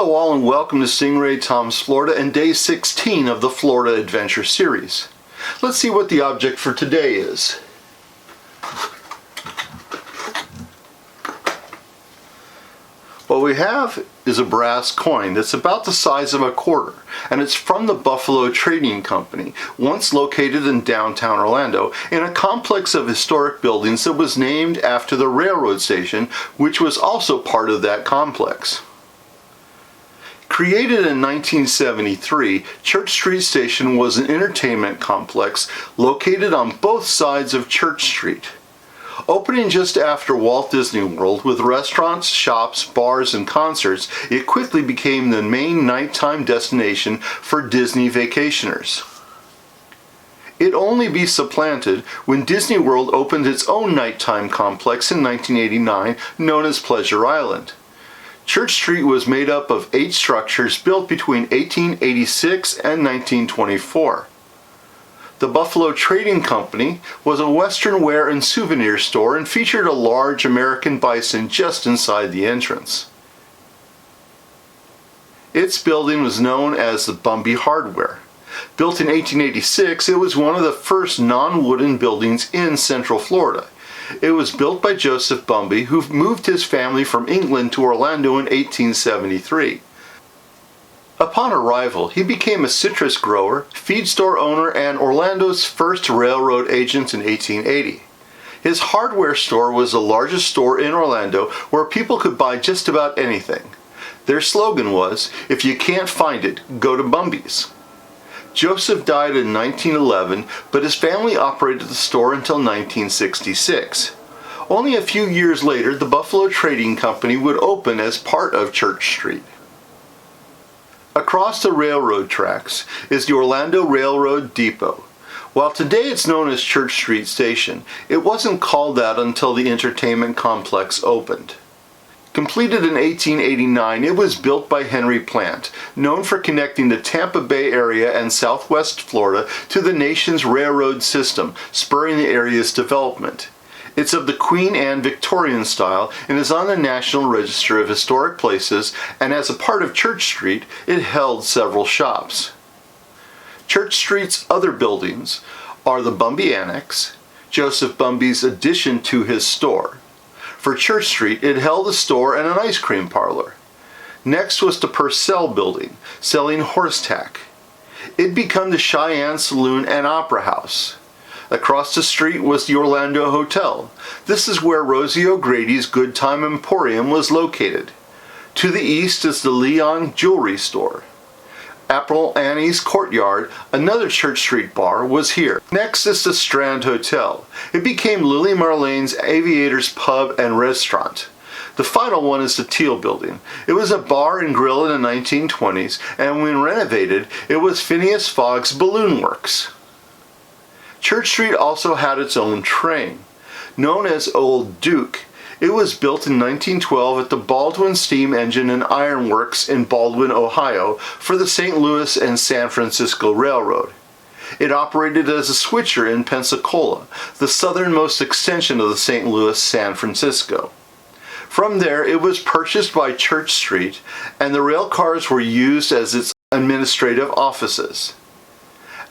Hello all and welcome to Stingray Tom's Florida and day 16 of the Florida Adventure Series. Let's see what the object for today is. What we have is a brass coin that's about the size of a quarter, and it's from the Buffalo Trading Company, once located in downtown Orlando, in a complex of historic buildings that was named after the railroad station, which was also part of that complex. Created in 1973, Church Street Station was an entertainment complex located on both sides of Church Street. Opening just after Walt Disney World with restaurants, shops, bars, and concerts, it quickly became the main nighttime destination for Disney vacationers. It'd only be supplanted when Disney World opened its own nighttime complex in 1989, known as Pleasure Island. Church Street was made up of 8 structures built between 1886 and 1924. The Buffalo Trading Company was a Western wear and souvenir store and featured a large American bison just inside the entrance. Its building was known as the Bumby Hardware. Built in 1886, it was one of the first non-wooden buildings in Central Florida. It was built by Joseph Bumby, who moved his family from England to Orlando in 1873. Upon arrival, he became a citrus grower, feed store owner, and Orlando's first railroad agent in 1880. His hardware store was the largest store in Orlando where people could buy just about anything. Their slogan was, "If you can't find it, go to Bumby's." Joseph died in 1911, but his family operated the store until 1966. Only a few years later, the Buffalo Trading Company would open as part of Church Street. Across the railroad tracks is the Orlando Railroad Depot. While today it's known as Church Street Station, it wasn't called that until the entertainment complex opened. Completed in 1889, it was built by Henry Plant, known for connecting the Tampa Bay area and southwest Florida to the nation's railroad system, spurring the area's development. It's of the Queen Anne Victorian style and is on the National Register of Historic Places, and as a part of Church Street, it held several shops. Church Street's other buildings are the Bumby Annex, Joseph Bumby's addition to his store. For Church Street, it held a store and an ice cream parlor. Next was the Purcell Building, selling horse tack. It'd become the Cheyenne Saloon and Opera House. Across the street was the Orlando Hotel. This is where Rosie O'Grady's Good Time Emporium was located. To the east is the Leon Jewelry Store. Apple Annie's Courtyard, another Church Street bar, was here. Next is the Strand Hotel. It became Lily Marlene's Aviator's Pub and Restaurant. The final one is the Teal Building. It was a bar and grill in the 1920s, and when renovated, it was Phineas Fogg's Balloon Works. Church Street also had its own train. Known as Old Duke, it was built in 1912 at the Baldwin Steam Engine and Iron Works in Baldwin, Ohio, for the St. Louis and San Francisco Railroad. It operated as a switcher in Pensacola, the southernmost extension of the St. Louis-San Francisco. From there, it was purchased by Church Street, and the rail cars were used as its administrative offices.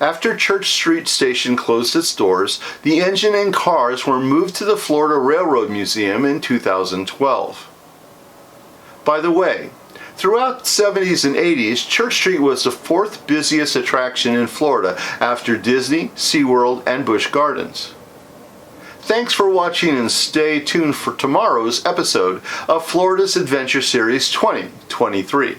After Church Street Station closed its doors, the engine and cars were moved to the Florida Railroad Museum in 2012. By the way, throughout the 70s and 80s, Church Street was the 4th busiest attraction in Florida after Disney, SeaWorld, and Busch Gardens. Thanks for watching and stay tuned for tomorrow's episode of Florida's Adventure Series 2023.